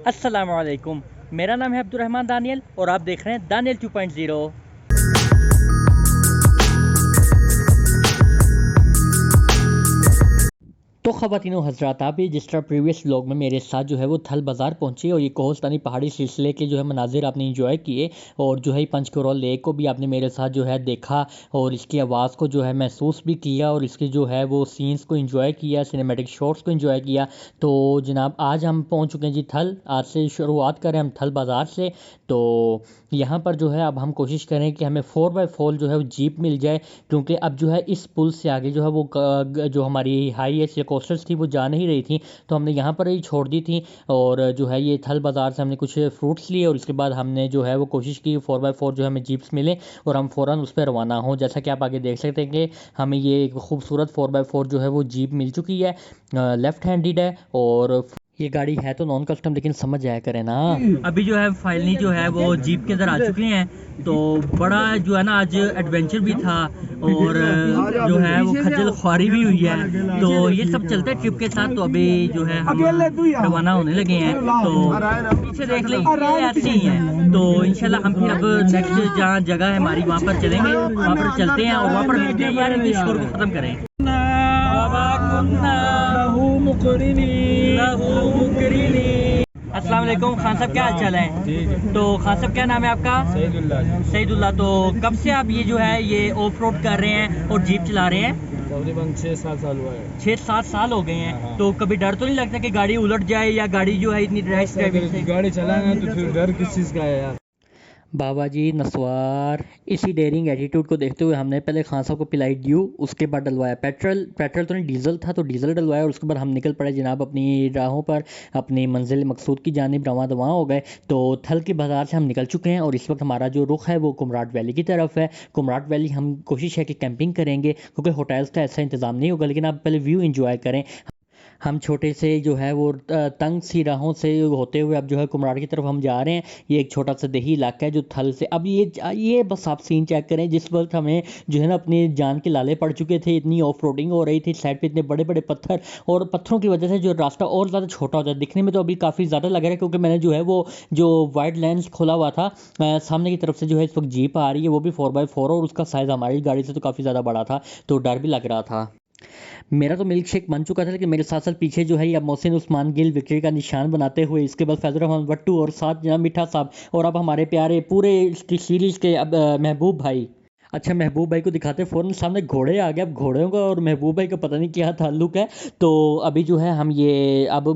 अस्सलामुअलैकुम। मेरा नाम है अब्दुर्रहमान दानियल और आप देख रहे हैं दानियल 2.0। तो ख़वातीनो हज़रात, आप ये जिस तरह प्रीवियस व्लॉग में मेरे साथ जो है वो थल बाज़ार पहुंचे और ये कोहस्तानी पहाड़ी सिलसिले के जो है मनाजिर आपने इंजॉय किए और जो है पंचकुरोल लेक को भी आपने मेरे साथ जो है देखा और इसकी आवाज़ को जो है महसूस भी किया और इसके जो है वो सीन्स को इंजॉय किया, सिनेमैटिक शॉट्स को इंजॉय किया। तो जनाब आज हम पहुँच चुके हैं जी थल। आज से शुरुआत करें हम थल बाज़ार से। तो यहाँ पर जो है अब हम कोशिश करें कि हमें 4x4 जो है वो जीप मिल जाए, क्योंकि अब जो है इस पुल से आगे जो है वो जो हमारी हाई एस या कोस्टर्स थी वो जा नहीं रही थी, तो हमने यहाँ पर ही छोड़ दी थी। और जो है ये थल बाज़ार से हमने कुछ फ्रूट्स लिए और उसके बाद हमने जो है वो कोशिश की 4x4 जो हमें जीप्स मिले और हम फ़ौरन उस पर रवाना हों। जैसा कि आप आगे देख सकते हैं कि हमें ये एक खूबसूरत 4x4 जो है वो जीप मिल चुकी है, लेफ़्ट हैंडेड है। और ये गाड़ी है तो नॉन कस्टम, लेकिन समझ जाया करें ना। अभी जो है फाइनली जो है वो जीप के अंदर आ चुके हैं। तो बड़ा जो है ना आज एडवेंचर भी था और जो है वो खज्जल ख्वारी भी हुई है। तो ये सब चलते हैं ट्रिप के साथ। तो अभी जो है हम रवाना होने लगे हैं। तो पीछे देख लें ये ऐसे ही है। तो इंशाल्लाह हम फिर अब नेक्स्ट जहाँ जगह है हमारी वहाँ पर चलेंगे, वहाँ पर चलते हैं और वहाँ पर मिलते हैं। यार इस शोर को ख़त्म करें। अस्सलाम वालेकुम खान साहब, क्या हाल चाल है? तो खान साहब क्या नाम है आपका? सईदुल्लाह। तो कब से आप ये जो है ये ऑफ रोड कर रहे हैं और जीप चला रहे हैं? तकरीबन 6-7 साल हुआ है। 6-7 साल हो गए हैं। हाँ। तो कभी डर तो नहीं लगता कि गाड़ी उलट जाए या गाड़ी जो है इतनी रैश ड्राइविंग से? गाड़ी चलाना तो फिर डर किस चीज़ का है यार। बाबा जी नस्वार। इसी डेयरिंग एटीट्यूड को देखते हुए हमने पहले खान साहब को पिलाई ड्यू, उसके बाद डलवाया पेट्रोल तो नहीं डीजल था तो डीजल डलवाया और उसके बाद हम निकल पड़े जनाब अपनी राहों पर, अपनी मंजिल मकसूद की जानिब रवां दवां हो गए। तो थल के बाज़ार से हम निकल चुके हैं और इस वक्त हमारा जो रुख है वो कुमराट वैली की तरफ है। कुमराट वैली हम कोशिश है कि कैंपिंग करेंगे, क्योंकि होटल्स का ऐसा इंतज़ाम नहीं होगा, लेकिन आप पहले व्यू इंजॉय करें। हम छोटे से जो है वो तंग सी राहों से होते हुए अब जो है कुमराट की तरफ हम जा रहे हैं। ये एक छोटा सा देही इलाका है जो थल से अब ये बस आप सीन चेक करें। जिस वक्त हमें जो है ना अपनी जान के लाले पड़ चुके थे, इतनी ऑफ रोडिंग हो रही थी, साइड पे इतने बड़े बड़े पत्थर और पत्थरों की वजह से जो रास्ता और ज़्यादा छोटा हो जाता है। दिखने में तो अभी काफ़ी ज़्यादा लग रहा है, क्योंकि मैंने जो है वो जो वाइड लेंस खोला हुआ था, सामने की तरफ से जो है इस वक्त जीप आ रही है, वो भी 4x4 और उसका साइज़ हमारी गाड़ी से तो काफ़ी ज़्यादा बड़ा था, तो डर भी लग रहा था। मेरा तो मिल्क शेक बन चुका था, लेकिन मेरे साथ साथ पीछे जो है ये मोहसिन उस्मान गिल विक्ट्री का निशान बनाते हुए, इसके बाद फैज़ुर रहमान भट्टू और साथ जनाब मिठा साहब और अब हमारे प्यारे पूरे सीरीज़ के अब महबूब भाई। अच्छा, महबूब भाई को दिखाते फ़ौरन सामने घोड़े आ गए। अब घोड़ों का और महबूब भाई का पता नहीं क्या ताल्लुक है। तो अभी जो है हम ये अब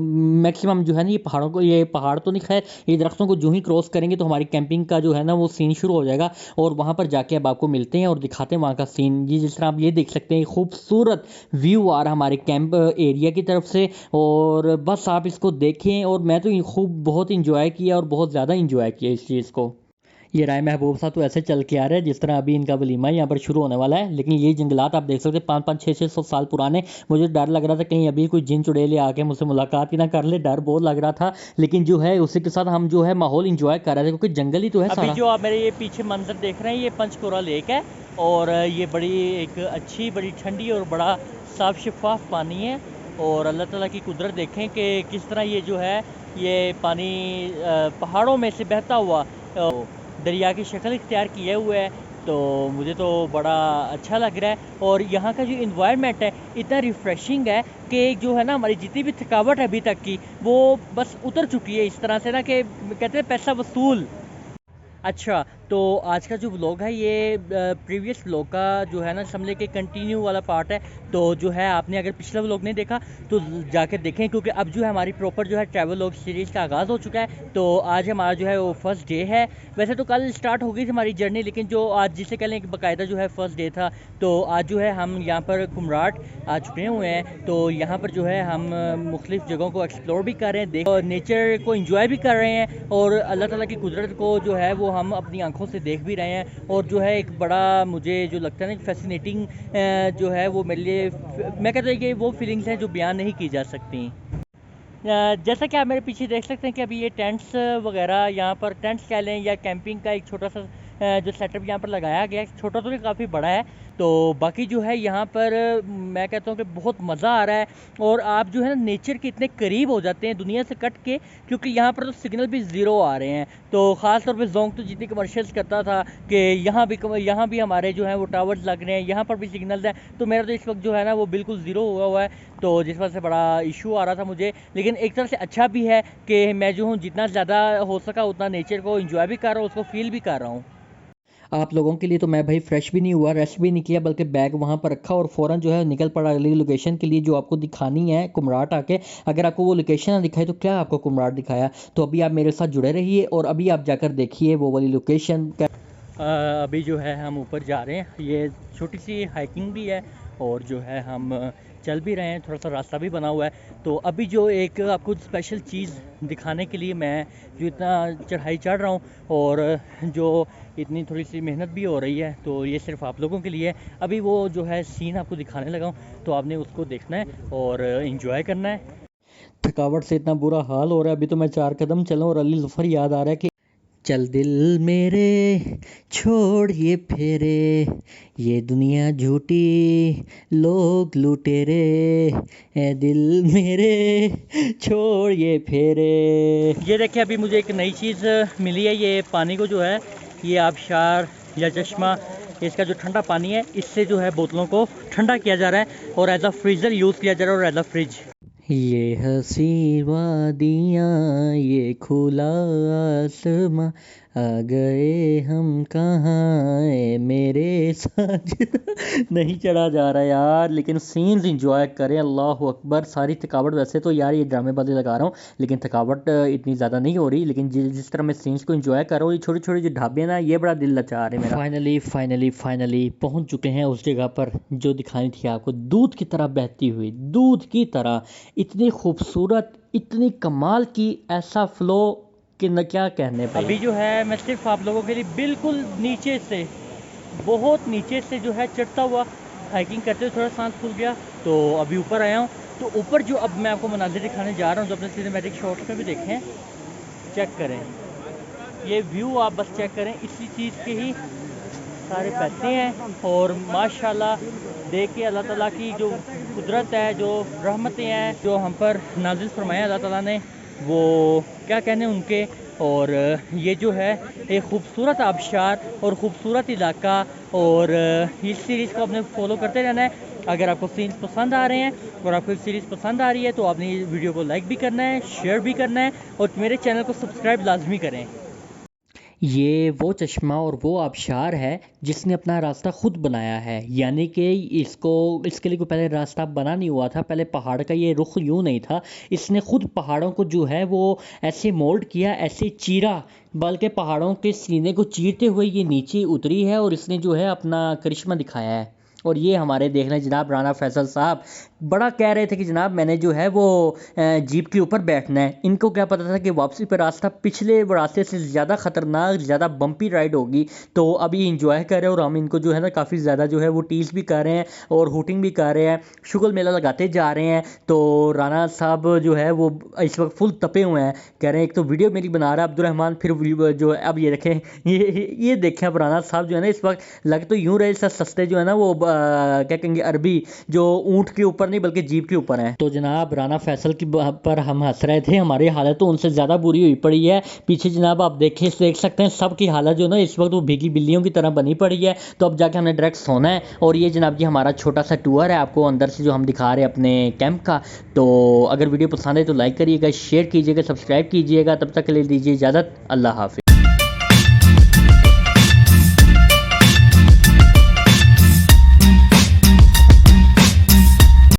मैक्सिमम जो है ना ये पहाड़ तो नहीं, खैर ये दरख्तों को जो ही क्रॉस करेंगे तो हमारी कैंपिंग का जो है ना वो सीन शुरू हो जाएगा और वहाँ पर जाके अब आपको मिलते हैं और दिखाते हैं वहाँ का सीन। जी जिस तरह आप ये देख सकते हैं खूबसूरत व्यू आ रहा हमारे कैंप एरिया की तरफ से, और बस आप इसको देखें। और मैं तो बहुत इंजॉय किया और बहुत ज़्यादा इंजॉय किया इस चीज़ को। ये राय महबूब साहब तो ऐसे चल के आ रहे हैं जिस तरह अभी इनका वलीमा यहाँ पर शुरू होने वाला है। लेकिन ये जंगलात आप देख सकते हैं 500-600 साल पुराने। मुझे डर लग रहा था कहीं अभी कोई जिन चुड़ैले आके मुझसे मुलाकात ही ना कर ले, डर बहुत लग रहा था। लेकिन जो है उसी के साथ हम जो है माहौल इंजॉय कर रहे थे, क्योंकि जंगल ही तो है सारा। अभी जो आप मेरे ये पीछे मंजर देख रहे हैं ये पंचकुरा लेक है और ये बड़ी एक अच्छी बड़ी ठंडी और बड़ा साफ शफाफ पानी है। और अल्लाह ताला की कुदरत देखें कि किस तरह ये जो है ये पानी पहाड़ों में से बहता हुआ दरिया की शक्ल इख्तियार किए हुए है। तो मुझे तो बड़ा अच्छा लग रहा है और यहाँ का जो इन्वायरमेंट है इतना रिफ़्रेशिंग है कि जो है ना हमारी जितनी भी थकावट है अभी तक की वो बस उतर चुकी है, इस तरह से ना कि कहते हैं पैसा वसूल। अच्छा, तो आज का जो व्लॉग है ये प्रीवियस व्लॉग का जो है ना समझ के कंटिन्यू वाला पार्ट है। तो जो है आपने अगर पिछला व्लॉग नहीं देखा तो जाकर देखें, क्योंकि अब जो है हमारी प्रॉपर जो है ट्रैवल व्लॉग सीरीज़ का आगाज़ हो चुका है। तो आज हमारा जो है वो फर्स्ट डे है। वैसे तो कल स्टार्ट हो गई थी हमारी जर्नी, लेकिन जो आज जिसे कह लें कि बाकायदा जो है फर्स्ट डे था। तो आज जो है हम यहाँ पर कुमराट आ चुके हुए हैं। तो यहाँ पर जो है हम मुख्तलिफ़ जगहों को एक्सप्लोर भी कर रहे हैं, और नेचर को इंजॉय भी कर रहे हैं और अल्लाह ताला की कुदरत को जो है वो हम अपनी आंखों से देख भी रहे हैं। और जो है एक बड़ा मुझे जो लगता है ना फैसिनेटिंग जो है वो मेरे लिए, मैं कहता हूँ कि वो फीलिंग्स हैं जो बयान नहीं की जा सकती। जैसा कि आप मेरे पीछे देख सकते हैं कि अभी ये टेंट्स वगैरह यहाँ पर टेंट्स कह लें या कैंपिंग का एक छोटा सा जो सेटअप यहाँ पर लगाया गया है, छोटा तो नहीं काफ़ी बड़ा है। तो बाकी जो है यहाँ पर मैं कहता हूँ कि बहुत मज़ा आ रहा है, और आप जो है ना नेचर के इतने करीब हो जाते हैं दुनिया से कट के, क्योंकि यहाँ पर तो सिग्नल भी ज़ीरो आ रहे हैं। तो ख़ास तौर पे जोंग तो जितनी कमर्शियल्स करता था कि यहाँ भी हमारे जो है वो टावर्स लग रहे हैं, यहाँ पर भी सिग्नल है, तो मेरा तो इस वक्त जो है ना वो बिल्कुल ज़ीरो हुआ है, तो जिस वजह से बड़ा इशू आ रहा था मुझे। लेकिन एक तरफ से अच्छा भी है कि मैं जो हूँ जितना ज़्यादा हो सका उतना नेचर को इंजॉय भी कर रहा हूँ, उसको फील भी कर रहा हूँ। आप लोगों के लिए तो मैं भाई फ्रेश भी नहीं हुआ, रेस्ट भी नहीं किया, बल्कि बैग वहाँ पर रखा और फ़ौरन जो है निकल पड़ा अगली लोकेशन के लिए जो आपको दिखानी है, कुमराट आके। अगर आपको वो लोकेशन ना दिखाई तो क्या आपको कुमराट दिखाया, तो अभी आप मेरे साथ जुड़े रहिए और अभी आप जाकर देखिए वो वाली लोकेशन। अभी जो है हम ऊपर जा रहे हैं, ये छोटी सी हाइकिंग भी है और जो है हम चल भी रहे हैं, थोड़ा सा रास्ता भी बना हुआ है। तो अभी जो एक आपको स्पेशल चीज़ दिखाने के लिए मैं जो इतना चढ़ाई चढ़ रहा हूँ और जो इतनी थोड़ी सी मेहनत भी हो रही है, तो ये सिर्फ आप लोगों के लिए है। अभी वो जो है सीन आपको दिखाने लगा हूँ, तो आपने उसको देखना है और इन्जॉय करना है। थकावट से इतना बुरा हाल हो रहा है, अभी तो मैं 4 कदम चला और अली ज़फ़र याद आ रहा है कि चल दिल मेरे छोड़ ये फेरे, ये दुनिया झूठी लोग लुटेरे, ए दिल मेरे छोड़ ये फेरे। ये देखिए अभी मुझे एक नई चीज़ मिली है, ये पानी को जो है ये आबशार या चश्मा, इसका जो ठंडा पानी है इससे जो है बोतलों को ठंडा किया जा रहा है और एज अ फ्रीज़र यूज़ किया जा रहा है और एज अ फ्रिज। ये हसी वादियाँ ये खुला आसमां, आ गए हम कहाँ ए मेरे साजिदा। नहीं चढ़ा जा रहा यार, लेकिन सीन्स इंजॉय करें। अल्लाह अकबर। सारी थकावट, वैसे तो यार ये ड्रामेबाजी लगा रहा हूँ लेकिन थकावट इतनी ज़्यादा नहीं हो रही, लेकिन जिस तरह मैं सीन्स को इंजॉय कर रहा हूँ, ये छोटे छोटे जो ढाबे ना, ये बड़ा दिल लचा रहे मेरा। फाइनली पहुँच चुके हैं उस जगह पर जो दिखानी थी आपको, दूध की तरह बहती हुई, दूध की तरह, इतनी खूबसूरत, इतनी कमाल की, ऐसा फ्लो कि न क्या कहने भाई। अभी जो है मैं सिर्फ आप लोगों के लिए बिल्कुल नीचे से, बहुत नीचे से जो है चढ़ता हुआ हाइकिंग करते हुए थोड़ा सांस फूल गया, तो अभी ऊपर आया हूँ। तो ऊपर जो अब मैं आपको मनाज़िर दिखाने जा रहा हूँ, जो अपने सिनेमैटिक शॉट्स में भी देखें, चेक करें ये व्यू, आप बस चेक करें, इसी चीज़ के ही सारे पैसे हैं। और माशाल्लाह देख के अल्लाह ताला की जो कुदरत है, जो रहमतें हैं जो हम पर नाज़िल फरमाया अल्लाह ताला ने, वो क्या कहने उनके। और ये जो है एक ख़ूबसूरत आबशार और ख़ूबसूरत इलाका, और इस सीरीज़ को आपने फॉलो करते रहना है। अगर आपको सीन्स पसंद आ रहे हैं और आपको सीरीज़ पसंद आ रही है तो आपने इस वीडियो को लाइक भी करना है, शेयर भी करना है और मेरे चैनल को सब्सक्राइब लाजमी करें। ये वो चश्मा और वो आबशार है जिसने अपना रास्ता खुद बनाया है, यानी कि इसके लिए कोई पहले रास्ता बना नहीं हुआ था, पहले पहाड़ का ये रुख यूँ नहीं था, इसने खुद पहाड़ों को जो है वो ऐसे मोल्ड किया, ऐसे चीरा, बल्कि पहाड़ों के सीने को चीरते हुए ये नीचे उतरी है और इसने जो है अपना करिश्मा दिखाया है। और ये हमारे देख लें जनाब राना फैसल साहब बड़ा कह रहे थे कि जनाब मैंने जो है वो जीप के ऊपर बैठना है। इनको क्या पता था कि वापसी पर रास्ता पिछले रास्ते से ज़्यादा ख़तरनाक, ज़्यादा बम्पी राइड होगी। तो अभी इंजॉय कर रहे हैं और हम इनको जो है ना काफ़ी ज़्यादा जो है वो टीज़ भी कर रहे हैं और हूटिंग भी कर रहे हैं, शुगल मेला लगाते जा रहे हैं। तो राना साहब जो है वो इस वक्त फुल तपे हुए हैं, कह रहे हैं एक तो वीडियो मेरी बना रहा है अब्दुलरहमान, फिर जो है अब ये देखें, ये देखें अब राना साहब जो है ना इस वक्त लग तो यूँ रहे सस्ते जो है ना वो क्या कहेंगे अरबी, जो ऊँट के ऊपर नहीं बल्कि जीप के ऊपर है। तो जनाब राना फैसल की पर हम हंस रहे थे, हमारी हालत तो उनसे ज़्यादा बुरी हुई पड़ी है। पीछे जनाब आप देख सकते हैं सब की हालत जो ना इस वक्त वो भीगी बिल्लियों की तरह बनी पड़ी है। तो अब जाके हमने डायरेक्ट सोना है। और ये जनाब जी हमारा छोटा सा टूर है आपको अंदर से जो हम दिखा रहे हैं अपने कैंप का। तो अगर वीडियो पसंद है तो लाइक करिएगा, शेयर कीजिएगा, सब्सक्राइब कीजिएगा। तब तक के लिए दीजिए इजाज़त, अल्लाह हाफिज़।